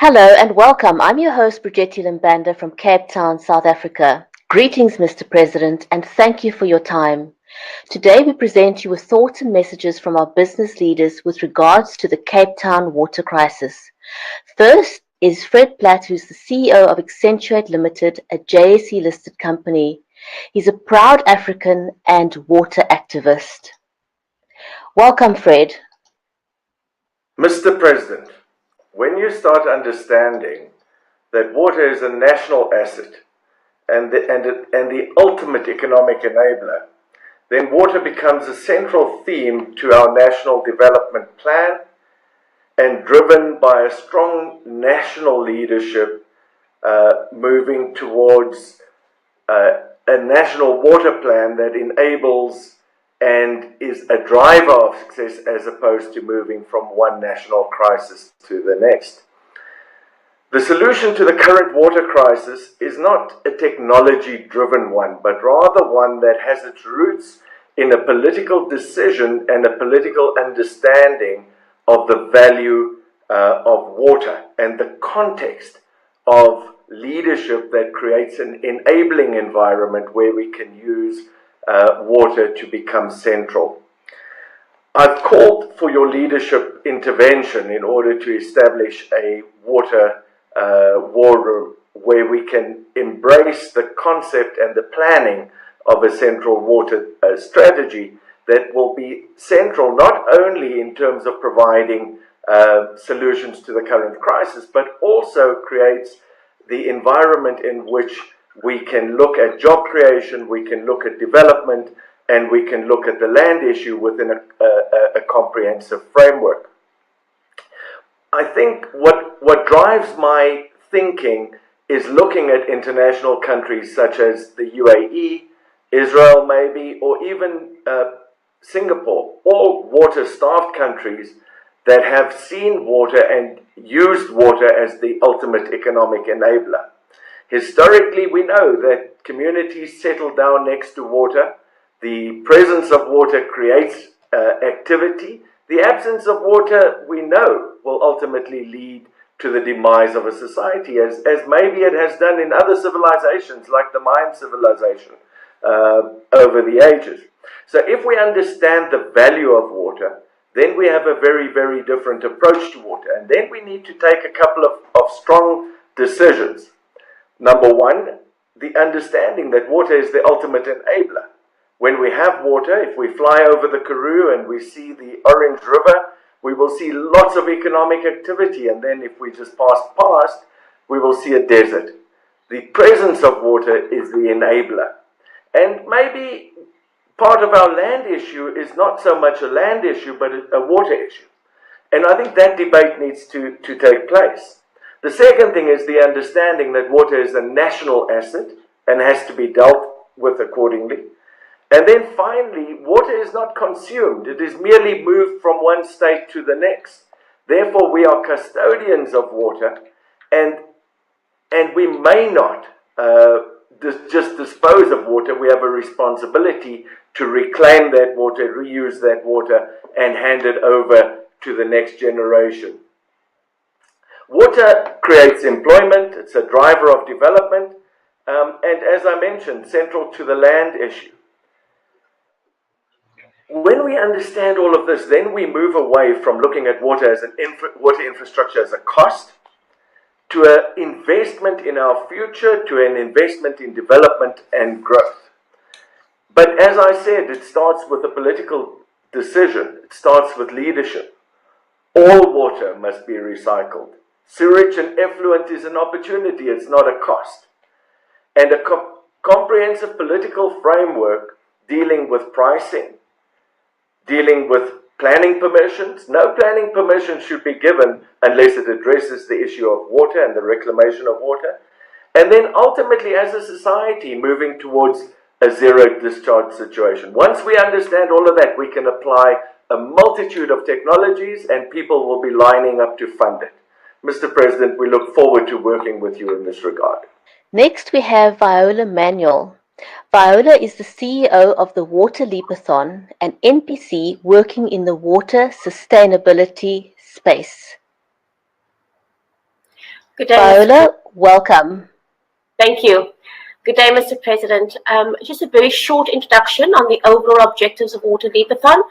Hello and welcome. I'm your host, Brigitte Limbanda from Cape Town, South Africa. Greetings, Mr. President, and thank you for your time. Today we present you with thoughts and messages from our business leaders with regards to the Cape Town water crisis. First is Fred Platt, who's the CEO of Accéntuate Limited, a JSE-listed company. He's a proud African and water activist. Welcome, Fred. Mr. President, when you start understanding that water is a national asset and the ultimate economic enabler, then water becomes a central theme to our national development plan and driven by a strong national leadership moving towards a national water plan that enables and is a driver of success as opposed to moving from one national crisis to the next. The solution to the current water crisis is not a technology-driven one, but rather one that has its roots in a political decision and a political understanding of the value of water and the context of leadership that creates an enabling environment where we can use water to become central. I've called for your leadership intervention in order to establish a water war room where we can embrace the concept and the planning of a central water strategy that will be central not only in terms of providing solutions to the current crisis, but also creates the environment in which we can look at job creation, we can look at development, and we can look at the land issue within a comprehensive framework. I think what drives my thinking is looking at international countries such as the UAE, Israel maybe, or even Singapore, all water-starved countries that have seen water and used water as the ultimate economic enabler. Historically, we know that communities settle down next to water. The presence of water creates activity. The absence of water, we know, will ultimately lead to the demise of a society, as maybe it has done in other civilizations, like the Mayan civilization, over the ages. So if we understand the value of water, then we have a very, very different approach to water. And then we need to take a couple of strong decisions. Number one, the understanding that water is the ultimate enabler. When we have water, if we fly over the Karoo and we see the Orange River, we will see lots of economic activity. And then if we just pass past, we will see a desert. The presence of water is the enabler. And maybe part of our land issue is not so much a land issue, but a water issue. And I think that debate needs to take place. The second thing is the understanding that water is a national asset and has to be dealt with accordingly. And then finally, water is not consumed. It is merely moved from one state to the next. Therefore, we are custodians of water, and we may not just dispose of water. We have a responsibility to reclaim that water, reuse that water, and hand it over to the next generation. Water creates employment, it's a driver of development, and as I mentioned, central to the land issue. When we understand all of this, then we move away from looking at water as water infrastructure as a cost, to an investment in our future, to an investment in development and growth. But as I said, it starts with a political decision, it starts with leadership. All water must be recycled. Sewage and effluent is an opportunity, it's not a cost. And a comprehensive political framework dealing with pricing, dealing with planning permissions. No planning permission should be given unless it addresses the issue of water and the reclamation of water. And then ultimately, as a society, moving towards a zero discharge situation. Once we understand all of that, we can apply a multitude of technologies and people will be lining up to fund it. Mr. President, we look forward to working with you in this regard. Next, we have Viola Manuel. Viola is the CEO of the Water Leapathon, an NPC working in the water sustainability space. Good day, Viola, welcome. Thank you. Good day, Mr. President. Just a very short introduction on the overall objectives of Water Leapathon.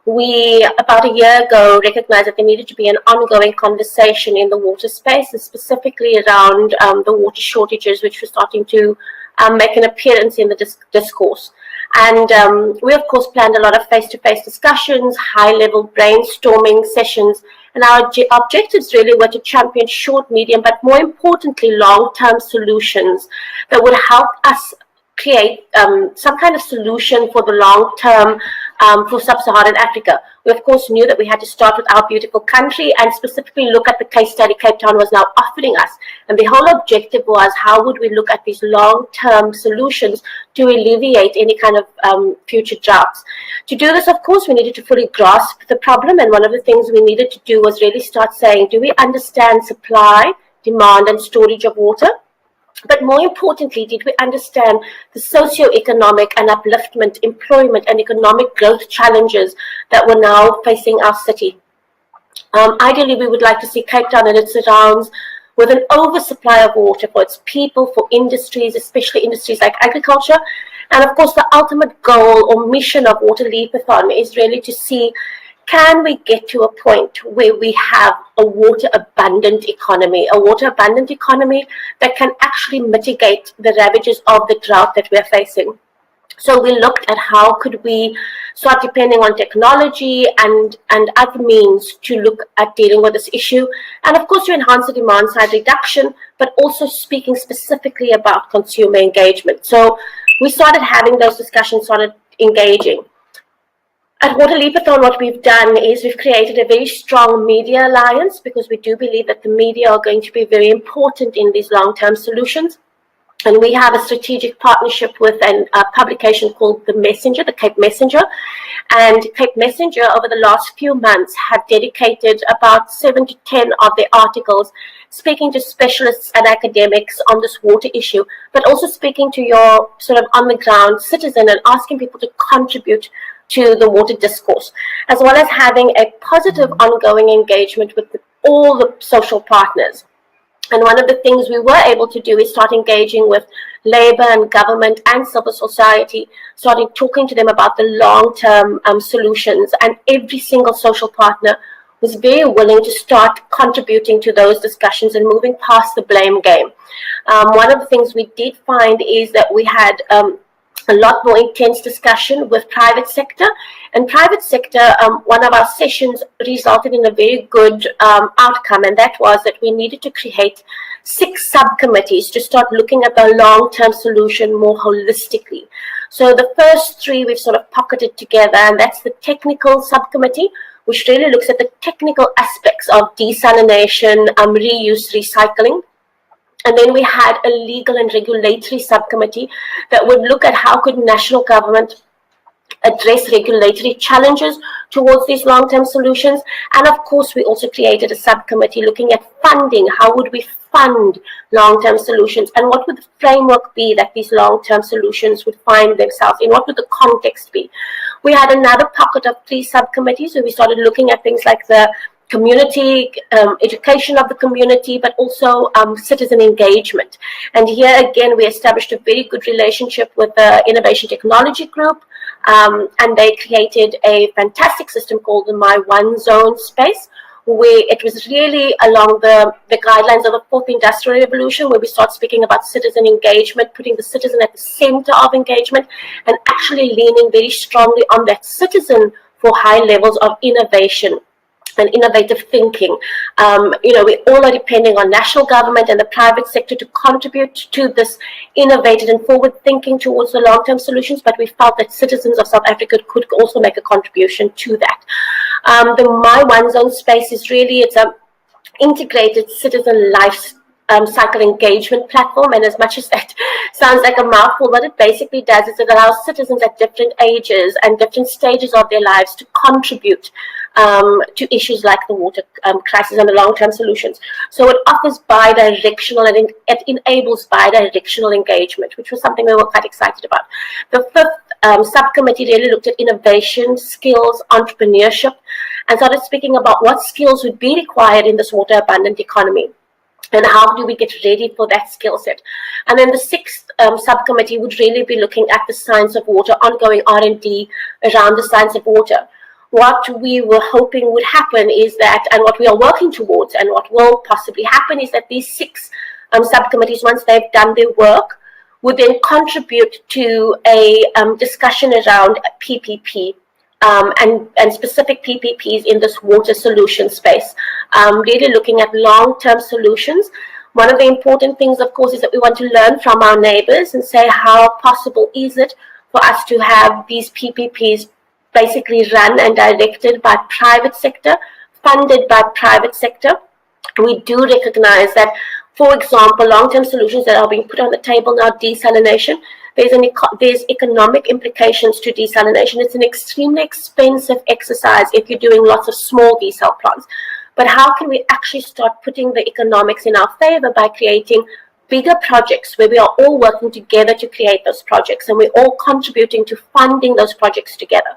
We, about a year ago, recognized that there needed to be an ongoing conversation in the water space, and specifically around the water shortages, which were starting to make an appearance in the discourse. And we, of course, planned a lot of face-to-face discussions, high-level brainstorming sessions, and our objectives really were to champion short, medium, but more importantly, long-term solutions that would help us create some kind of solution for the long term for sub-Saharan Africa. We of course knew that we had to start with our beautiful country and specifically look at the case study Cape Town was now offering us. And the whole objective was, how would we look at these long-term solutions to alleviate any kind of future droughts? To do this, of course, we needed to fully grasp the problem, and one of the things we needed to do was really start saying, do we understand supply, demand and storage of water? But more importantly, did we understand the socio-economic and upliftment, employment and economic growth challenges that were now facing our city? Ideally, we would like to see Cape Town and its surrounds with an oversupply of water for its people, for industries, especially industries like agriculture. And of course, the ultimate goal or mission of Water Leapathon is really to see, can we get to a point where we have a water-abundant economy that can actually mitigate the ravages of the drought that we're facing? So we looked at how could we start depending on technology and other means to look at dealing with this issue. And of course, to enhance the demand side reduction, but also speaking specifically about consumer engagement. So we started having those discussions, started engaging. At Water Leapathon, what we've done is we've created a very strong media alliance, because we do believe that the media are going to be very important in these long-term solutions. And we have a strategic partnership with a publication called The Messenger, the Cape Messenger. And Cape Messenger, over the last few months, have dedicated about 7 to 10 of their articles speaking to specialists and academics on this water issue, but also speaking to your sort of on-the-ground citizen and asking people to contribute to the water discourse, as well as having a positive ongoing engagement with all the social partners. And one of the things we were able to do is start engaging with labor and government and civil society, starting talking to them about the long-term solutions. And every single social partner was very willing to start contributing to those discussions and moving past the blame game. One of the things we did find is that we had a lot more intense discussion with private sector. And private sector, one of our sessions resulted in a very good outcome, and that was that we needed to create 6 subcommittees to start looking at the long-term solution more holistically. So the first 3 we've sort of pocketed together, and that's the technical subcommittee, which really looks at the technical aspects of desalination, reuse, recycling. And then we had a legal and regulatory subcommittee that would look at how could national government address regulatory challenges towards these long-term solutions. And of course, we also created a subcommittee looking at funding. How would we fund long-term solutions? And what would the framework be that these long-term solutions would find themselves in? What would the context be? We had another pocket of 3 subcommittees where we started looking at things like the community, education of the community, but also citizen engagement. And here again, we established a very good relationship with the Innovation Technology Group, and they created a fantastic system called the My One Zone space, where it was really along the guidelines of the 4th Industrial Revolution, where we start speaking about citizen engagement, putting the citizen at the center of engagement, and actually leaning very strongly on that citizen for high levels of innovation and innovative thinking. We all are depending on national government and the private sector to contribute to this innovative and forward thinking towards the long-term solutions, but we felt that citizens of South Africa could also make a contribution to that. The My One Zone space is really, it's an integrated citizen life cycle engagement platform, and as much as that sounds like a mouthful, what it basically does is it allows citizens at different ages and different stages of their lives to contribute to issues like the water crisis and the long-term solutions. So it offers bi-directional and it enables bi-directional engagement, which was something we were quite excited about. The 5th subcommittee really looked at innovation, skills, entrepreneurship, and started speaking about what skills would be required in this water-abundant economy. and how do we get ready for that skill set. And then the sixth subcommittee would really be looking at the science of water, ongoing R&D around the science of water. What we were hoping would happen is that, and what we are working towards, and what will possibly happen is that these six subcommittees, once they've done their work, would then contribute to a discussion around PPP. And specific PPPs in this water solution space, really looking at long-term solutions. One of the important things, of course, is that we want to learn from our neighbors and say how possible is it for us to have these PPPs basically run and directed by private sector, funded by private sector. We do recognize that, for example, long-term solutions that are being put on the table now, desalination, there's economic implications to desalination. It's an extremely expensive exercise if you're doing lots of small desal plants. But how can we actually start putting the economics in our favor by creating bigger projects where we are all working together to create those projects, and we're all contributing to funding those projects together.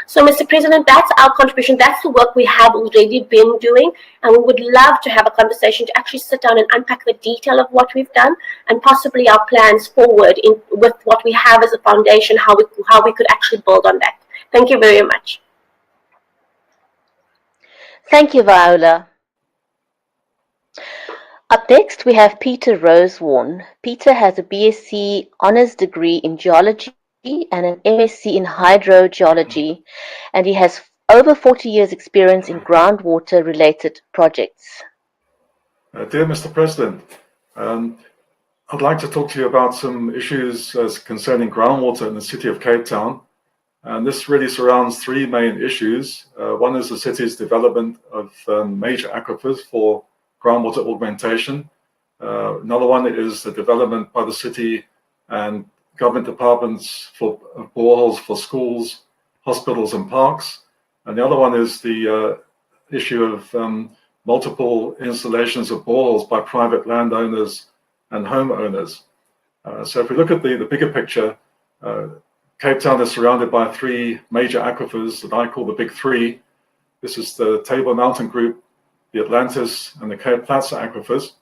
So, Mr. President, that's our contribution. That's the work we have already been doing, and we would love to have a conversation to actually sit down and unpack the detail of what we've done and possibly our plans forward with what we have as a foundation, how we could actually build on that. Thank you very much. Thank you, Viola. Up next, we have Peter Rosewarne. Peter has a BSc Honours degree in geology and an MSc in hydrogeology, and he has over 40 years' experience in groundwater-related projects. Dear Mr. President, I'd like to talk to you about some issues concerning groundwater in the city of Cape Town. And this really surrounds three main issues. One is the city's development of major aquifers for groundwater augmentation. Another one is the development by the city and government departments for boreholes for schools, hospitals and parks. And the other one is the issue of multiple installations of boreholes by private landowners and homeowners. So if we look at the bigger picture, Cape Town is surrounded by three major aquifers that I call the big three. This is the Table Mountain Group, the Atlantis and the Cape Platt aquifers.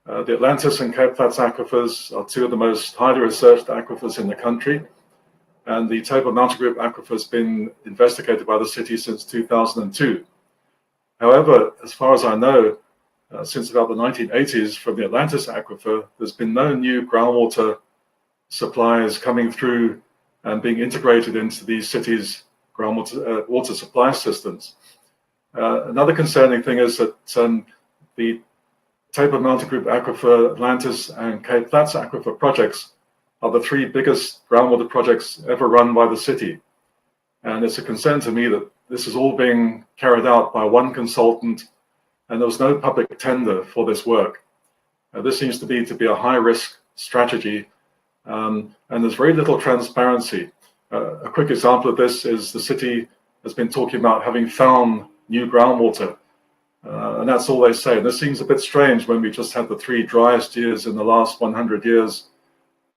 The Atlantis and Cape Platt aquifers are two of the most highly researched aquifers in the country. And the Table Mountain Group aquifer has been investigated by the city since 2002. However, as far as I know, since about the 1980s from the Atlantis aquifer, there's been no new groundwater supplies coming through and being integrated into these cities' groundwater water supply systems. Another concerning thing is that the Table Mountain Group aquifer, Atlantis and Cape Platt aquifer projects are the three biggest groundwater projects ever run by the city. And it's a concern to me that this is all being carried out by one consultant and there was no public tender for this work. This seems to be a high-risk strategy, and there's very little transparency. A quick example of this is the city has been talking about having found new groundwater, and that's all they say. And this seems a bit strange when we just had the three driest years in the last 100 years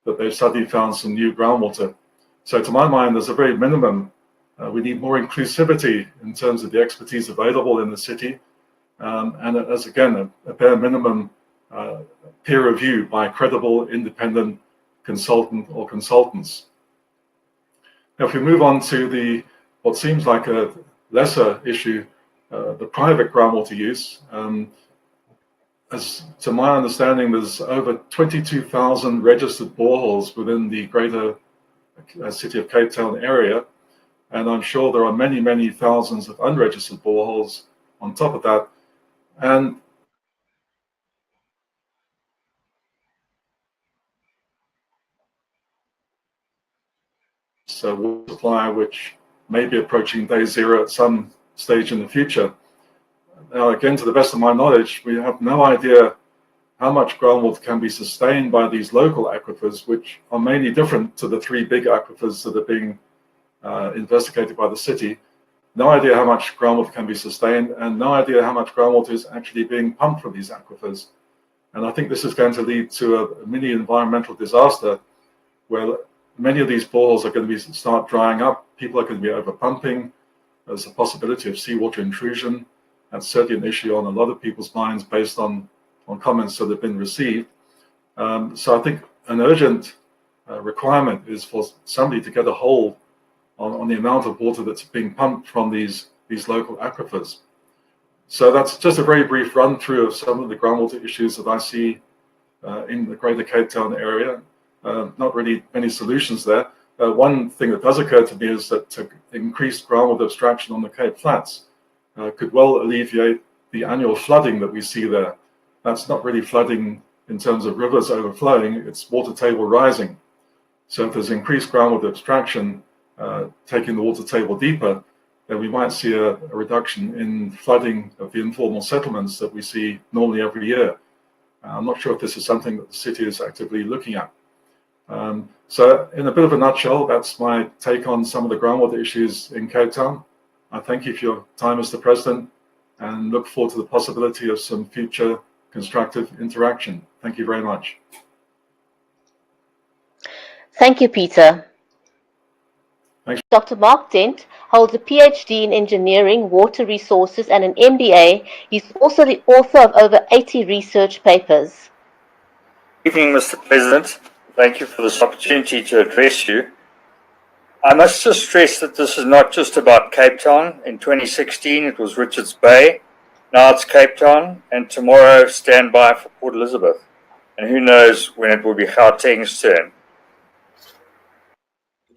that they've suddenly found some new groundwater. So to my mind, there's a very minimum. We need more inclusivity in terms of the expertise available in the city, and as again, a bare minimum peer review by a credible independent consultant or consultants. Now, if we move on to what seems like a lesser issue, the private groundwater use, as to my understanding, there's over 22,000 registered boreholes within the greater city of Cape Town area, and I'm sure there are many, many thousands of unregistered boreholes on top of that. And so water supply, which may be approaching day zero at some stage in the future. Now, again, to the best of my knowledge, we have no idea how much groundwater can be sustained by these local aquifers, which are mainly different to the three big aquifers that are being investigated by the city. No idea how much groundwater can be sustained, and no idea how much groundwater is actually being pumped from these aquifers. And I think this is going to lead to a mini environmental disaster where many of these boreholes are going to start drying up. People are going to be overpumping. There's a possibility of seawater intrusion. That's certainly an issue on a lot of people's minds based on comments that have been received. So I think an urgent requirement is for somebody to get a hold on the amount of water that's being pumped from these local aquifers. So that's just a very brief run through of some of the groundwater issues that I see in the greater Cape Town area. Not really many solutions there. One thing that does occur to me is that increased groundwater abstraction on the Cape Flats could well alleviate the annual flooding that we see there. That's not really flooding in terms of rivers overflowing, it's water table rising. So if there's increased groundwater abstraction taking the water table deeper, then we might see a reduction in flooding of the informal settlements that we see normally every year. I'm not sure if this is something that the city is actively looking at. So in a bit of a nutshell, that's my take on some of the groundwater issues in Cape Town. I thank you for your time, Mr. President, and look forward to the possibility of some future constructive interaction. Thank you very much. Thank you, Peter. Thanks. Dr. Mark Dent holds a PhD in engineering, water resources, and an MBA. He's also the author of over 80 research papers. Good evening, Mr. President. Thank you for this opportunity to address you. I must just stress that this is not just about Cape Town. In 2016, it was Richards Bay. Now it's Cape Town, and tomorrow stand by for Port Elizabeth. And who knows when it will be Gauteng's turn.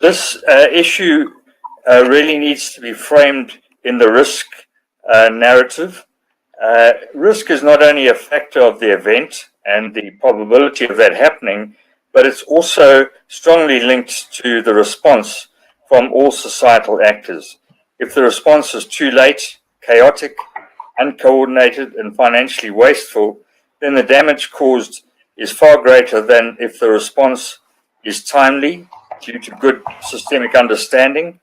This issue really needs to be framed in the risk narrative. Risk is not only a factor of the event and the probability of that happening, but it's also strongly linked to the response from all societal actors. If the response is too late, chaotic, uncoordinated, and financially wasteful, then the damage caused is far greater than if the response is timely due to good systemic understanding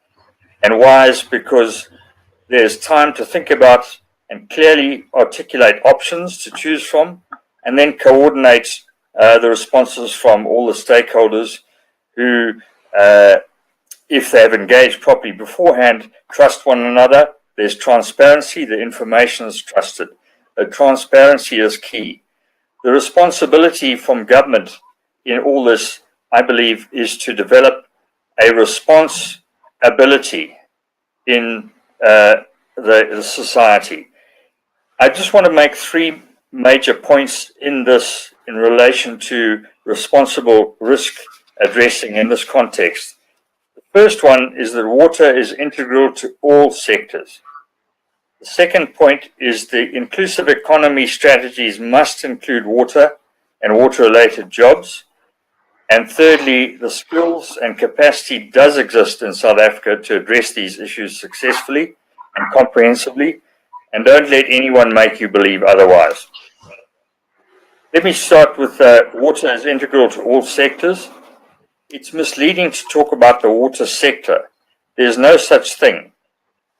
and wise because there's time to think about and clearly articulate options to choose from, and then coordinate the responses from all the stakeholders who, if they have engaged properly beforehand, trust one another. There's transparency, the information is trusted. Transparency is key. The responsibility from government in all this, I believe, is to develop a response ability in the society. I just want to make three major points in this in relation to responsible risk addressing in this context. The first one is that water is integral to all sectors. The second point is the inclusive economy strategies must include water and water-related jobs. And thirdly, the skills and capacity does exist in South Africa to address these issues successfully and comprehensively, and don't let anyone make you believe otherwise. Let me start with water as integral to all sectors. It's misleading to talk about the water sector. There's no such thing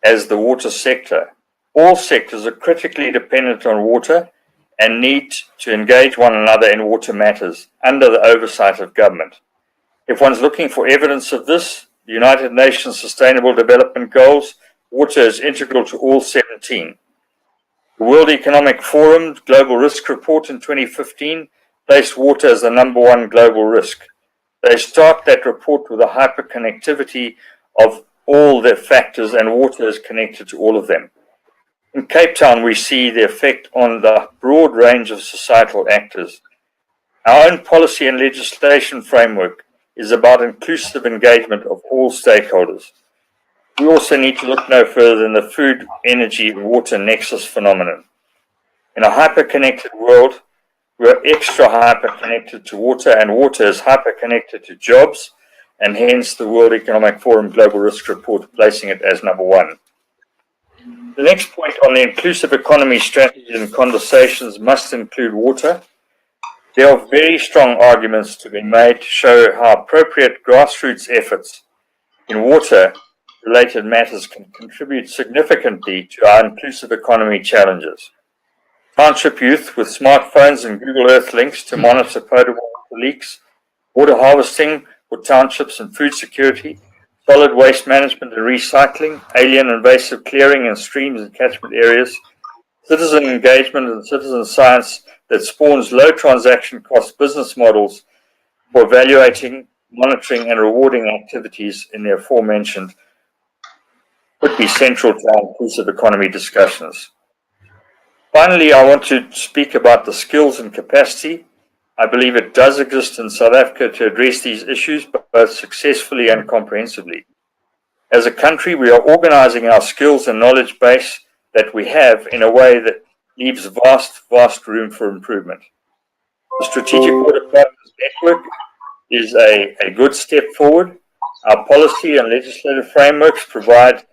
as the water sector. All sectors are critically dependent on water and need to engage one another in water matters under the oversight of government. If one's looking for evidence of this, the United Nations Sustainable Development Goals, water is integral to all 17. The World Economic Forum Global Risk Report in 2015 placed water as the #1 global risk. They start that report with a hyperconnectivity of all the factors, and water is connected to all of them. In Cape Town, we see the effect on the broad range of societal actors. Our own policy and legislation framework is about inclusive engagement of all stakeholders. We also need to look no further than the food, energy, and water nexus phenomenon. In a hyper-connected world, we are extra hyper-connected to water, and water is hyper-connected to jobs, and hence the World Economic Forum Global Risk Report placing it as #1. The next point on the inclusive economy strategies and conversations must include water. There are very strong arguments to be made to show how appropriate grassroots efforts in water-related matters can contribute significantly to our inclusive economy challenges. Township youth with smartphones and Google Earth links to monitor potable water leaks, water harvesting for townships and food security, solid waste management and recycling, alien invasive clearing in streams and catchment areas, citizen engagement and citizen science that spawns low transaction cost business models for evaluating, monitoring and rewarding activities in the aforementioned would be central to our inclusive economy discussions. Finally, I want to speak about the skills and capacity. I believe it does exist in South Africa to address these issues, both successfully and comprehensively. As a country, we are organizing our skills and knowledge base that we have in a way that leaves vast room for improvement. The Strategic Water Partners Network is a good step forward. Our policy and legislative frameworks provide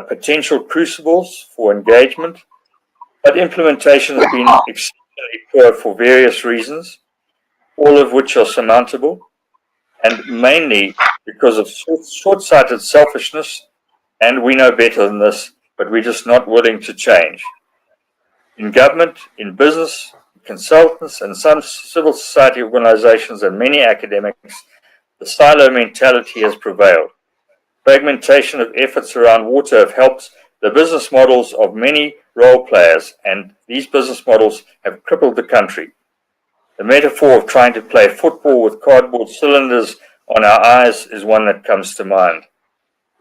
potential crucibles for engagement, but implementation has been exceptionally poor for various reasons, all of which are surmountable, and mainly because of short-sighted selfishness, and we know better than this, but we're just not willing to change. In government, in business, consultants, and some civil society organizations and many academics, the silo mentality has prevailed. Fragmentation of efforts around water have helped the business models of many role players, and these business models have crippled the country. The metaphor of trying to play football with cardboard cylinders on our eyes is one that comes to mind.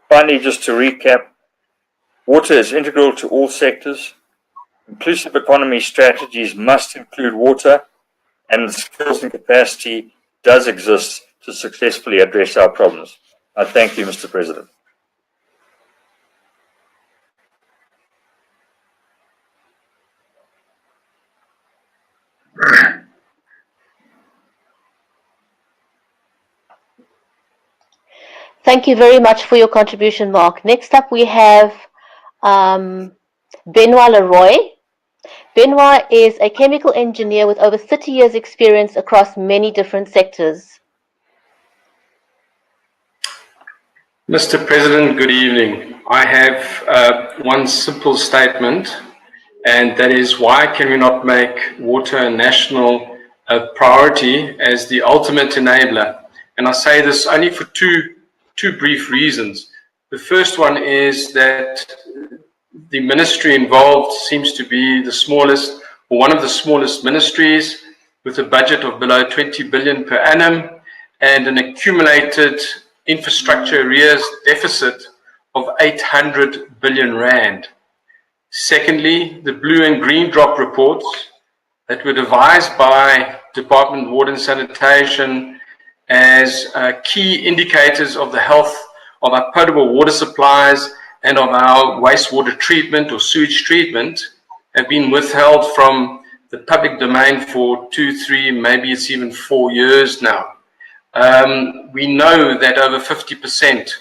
Finally, just to recap, water is integral to all sectors. Inclusive economy strategies must include water, and the skills and capacity does exist to successfully address our problems. I thank you, Mr. President. Thank you very much for your contribution, Mark. Next up, we have Benoit Le Roy. Benoit is a chemical engineer with over 30 years' experience across many different sectors. Mr. President, good evening. I have one simple statement, and that is, why can we not make water a national priority as the ultimate enabler? And I say this only for two brief reasons. The first one is that the ministry involved seems to be the smallest, or one of the smallest ministries, with a budget of below 20 billion per annum and an accumulated infrastructure arrears deficit of 800 billion rand. Secondly, the blue and green drop reports that were devised by Department of Water and Sanitation as key indicators of the health of our potable water supplies and of our wastewater treatment or sewage treatment have been withheld from the public domain for 2, 3, maybe it's even 4 years now. We know that over 50%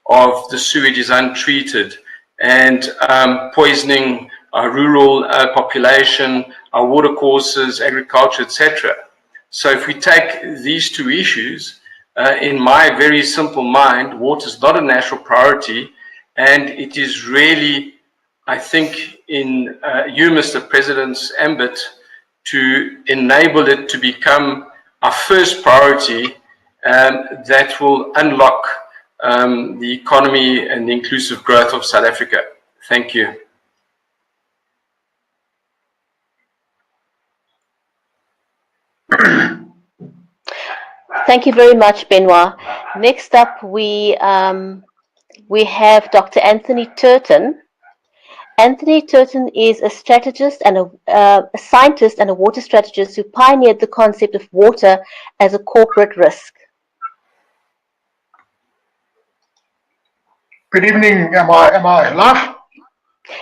of the sewage is untreated and poisoning our rural population, our water courses, agriculture, etc. So if we take these two issues, in my very simple mind, water is not a national priority, and it is really, I think, in you, Mr. President's ambit to enable it to become our first priority that will unlock the economy and the inclusive growth of South Africa. Thank you. Thank you very much, Benoit. Next up, we have Dr. Anthony Turton. Anthony Turton is a strategist and a scientist and a water strategist who pioneered the concept of water as a corporate risk. Good evening. Am I live?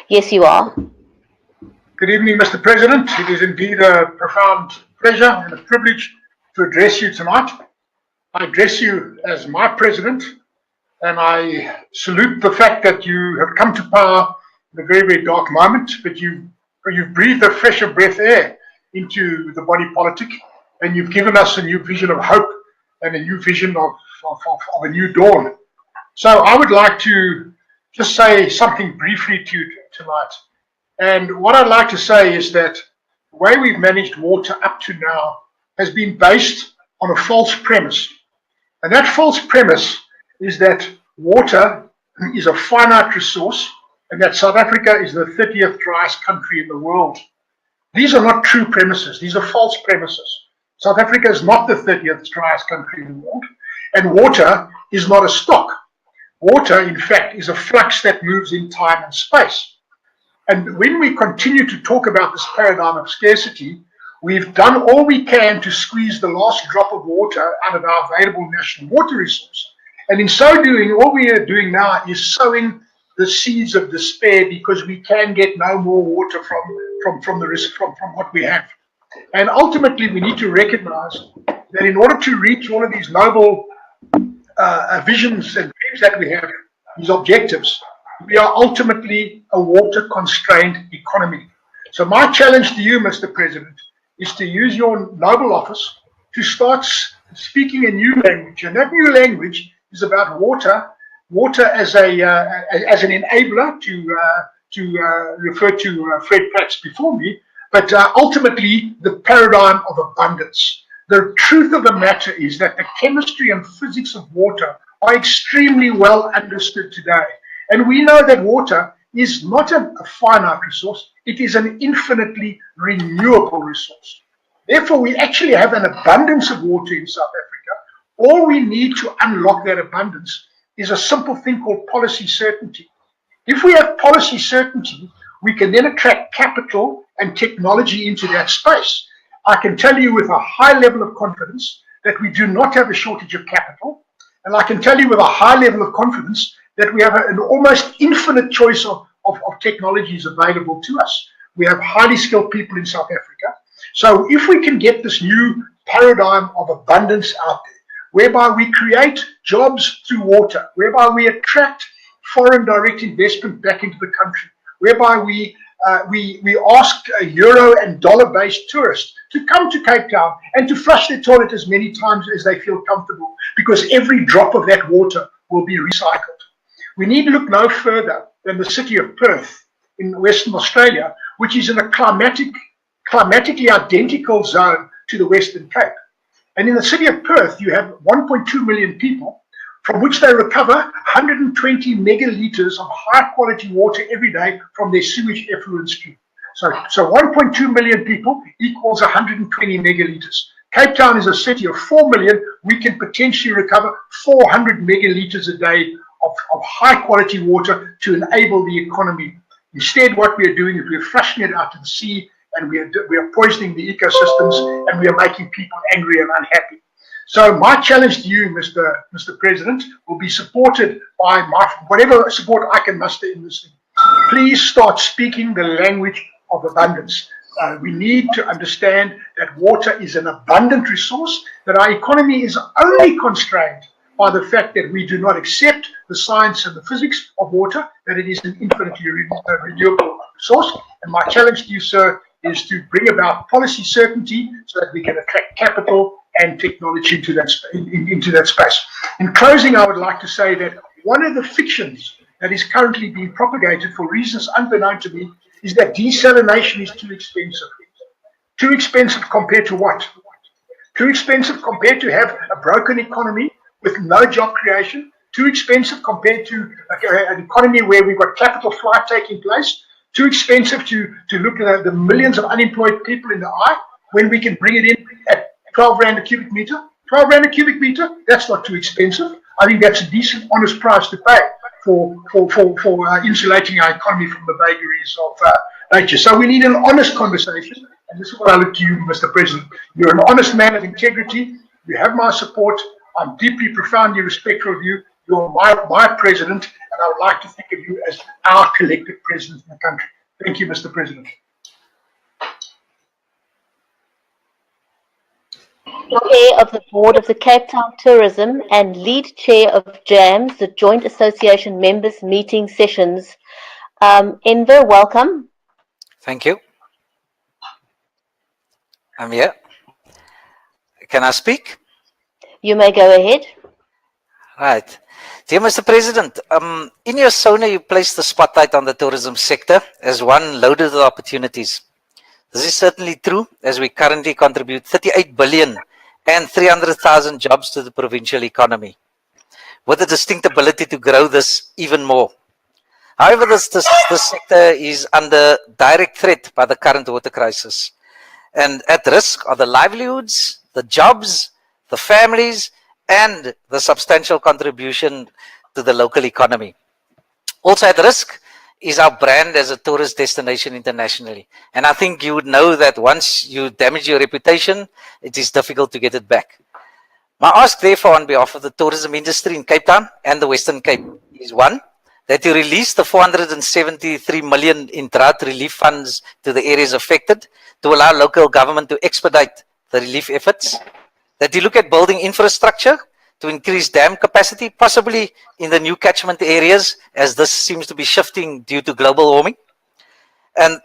Yes, you are. Good evening, Mr. President. It is indeed a profound pleasure and a privilege to address you tonight. I address you as my president, and I salute the fact that you have come to power in a very, very dark moment, but you've breathed a fresher breath air into the body politic, and you've given us a new vision of hope and a new vision of a new dawn. So I would like to just say something briefly to you tonight. And what I'd like to say is that the way we've managed water up to now has been based on a false premise. And that false premise is that water is a finite resource and that South Africa is the 30th driest country in the world. These are not true premises. These are false premises. South Africa is not the 30th driest country in the world, and water is not a stock. Water, in fact, is a flux that moves in time and space. And when we continue to talk about this paradigm of scarcity, we've done all we can to squeeze the last drop of water out of our available national water resource. And in so doing, all we are doing now is sowing the seeds of despair because we can get no more water from what we have. And ultimately, we need to recognize that in order to reach all of these noble visions and dreams that we have, these objectives, we are ultimately a water-constrained economy. So my challenge to you, Mr. President, is to use your noble office to start speaking a new language. And that new language is about water as an enabler, to refer to Fred Platt before me, but ultimately the paradigm of abundance. The truth of the matter is that the chemistry and physics of water are extremely well understood today. And we know that water is not a finite resource, it is an infinitely renewable resource. Therefore, we actually have an abundance of water in South Africa. All we need to unlock that abundance is a simple thing called policy certainty. If we have policy certainty, we can then attract capital and technology into that space. I can tell you with a high level of confidence that we do not have a shortage of capital. And I can tell you with a high level of confidence that we have an almost infinite choice of technologies available to us. We have highly skilled people in South Africa. So if we can get this new paradigm of abundance out there, whereby we create jobs through water, whereby we attract foreign direct investment back into the country, whereby we ask euro and dollar-based tourists to come to Cape Town and to flush their toilet as many times as they feel comfortable, because every drop of that water will be recycled. We need to look no further than the city of Perth in Western Australia, which is in a climatically identical zone to the Western Cape. And in the city of Perth, you have 1.2 million people, from which they recover 120 megalitres of high-quality water every day from their sewage effluent stream. So 1.2 million people equals 120 megalitres. Cape Town is a city of 4 million. We can potentially recover 400 megalitres a day of high-quality water to enable the economy. Instead, what we are doing is we are flushing it out to the sea, and we are poisoning the ecosystems, and we are making people angry and unhappy. So my challenge to you, Mr. President, will be supported by whatever support I can muster in this thing. Please start speaking the language of abundance. We need to understand that water is an abundant resource, that our economy is only constrained by the fact that we do not accept the science and the physics of water, that it is an infinitely renewable resource. And my challenge to you, sir, is to bring about policy certainty so that we can attract capital and technology into that space. In closing, I would like to say that one of the fictions that is currently being propagated for reasons unbeknown to me is that desalination is too expensive. Too expensive compared to what? Too expensive compared to have a broken economy with no job creation. Too expensive compared to an economy where we've got capital flight taking place. Too expensive to look at the millions of unemployed people in the eye when we can bring it in at 12 rand a cubic meter. 12 rand a cubic meter, that's not too expensive. I think that's a decent, honest price to pay for insulating our economy from the vagaries of nature. So we need an honest conversation, and this is what I look to you, Mr. President. You're an honest man of integrity. You have my support. I'm deeply, profoundly respectful of you. You're my president, and I would like to think of you as our collective president in the country. Thank you, Mr. President. Chair of the Board of the Cape Town Tourism and lead chair of JAMS, the Joint Association Members Meeting Sessions. Enver, welcome. Thank you. I'm here. Can I speak? You may go ahead. Right. Dear Mr. President, in your SONA, you placed the spotlight on the tourism sector as one loaded with opportunities. This is certainly true, as we currently contribute 38 billion and 300,000 jobs to the provincial economy, with a distinct ability to grow this even more. However, this sector is under direct threat by the current water crisis. And at risk are the livelihoods, the jobs, the families, and the substantial contribution to the local economy. Also at risk is our brand as a tourist destination internationally. And I think you would know that once you damage your reputation, it is difficult to get it back. My ask, therefore, on behalf of the tourism industry in Cape Town and the Western Cape is one, that you release the 473 million in drought relief funds to the areas affected to allow local government to expedite the relief efforts, that you look at building infrastructure to increase dam capacity, possibly in the new catchment areas, as this seems to be shifting due to global warming. And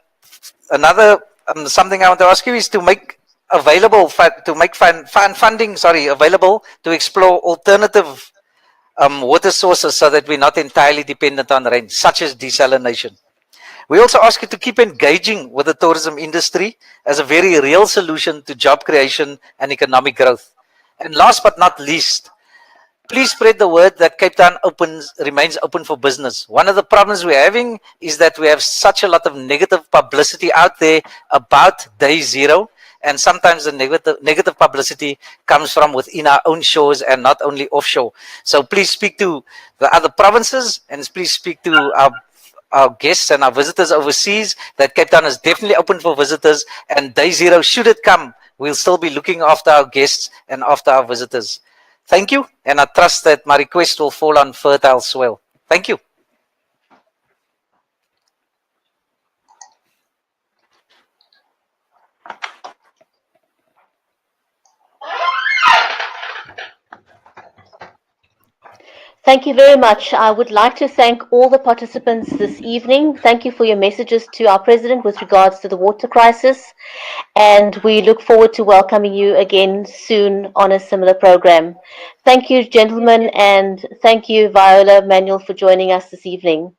another something I want to ask you is to make available funding available to explore alternative water sources so that we're not entirely dependent on rain, such as desalination. We also ask you to keep engaging with the tourism industry as a very real solution to job creation and economic growth. And last but not least, please spread the word that Cape Town remains open for business. One of the problems we're having is that we have such a lot of negative publicity out there about day zero. And sometimes the negative publicity comes from within our own shores and not only offshore. So please speak to the other provinces and please speak to our guests and our visitors overseas that Cape Town is definitely open for visitors, and day zero, should it come, we'll still be looking after our guests and after our visitors. Thank you, and I trust that my request will fall on fertile soil. Thank you. Thank you very much. I would like to thank all the participants this evening. Thank you for your messages to our President with regards to the water crisis. And we look forward to welcoming you again soon on a similar program. Thank you, gentlemen, and thank you, Viola Manuel, for joining us this evening.